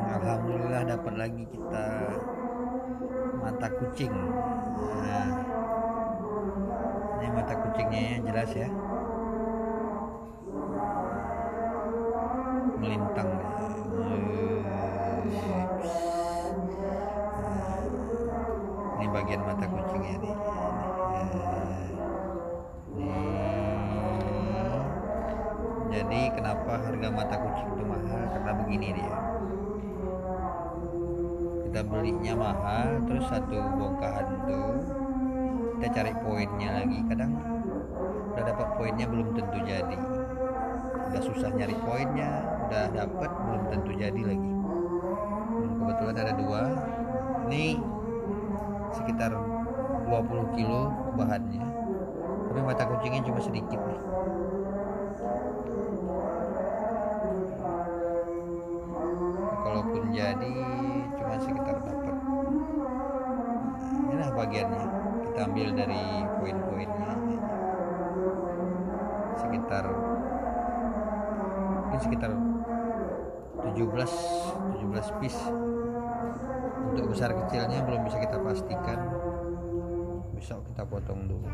Alhamdulillah dapat lagi kita mata kucing. Nah, ini mata kucingnya ya, jelas ya, melintang. Ini bagian mata kucingnya nih. Jadi kenapa harga mata kucing itu mahal? Karena begini dia, kita belinya mahal, terus satu bongkahan tuh kita cari poinnya lagi, kadang udah dapat poinnya belum tentu jadi, udah susah nyari poinnya, udah dapat belum tentu jadi lagi. Kebetulan ada dua, ini sekitar 20 kilo bahannya, tapi mata kucingnya cuma sedikit nih. Kalaupun jadi cuma sekitar dapat, inilah bagiannya, kita ambil dari poin-poinnya sekitar 17 piece. Untuk besar kecilnya belum bisa kita pastikan, besok kita potong dulu.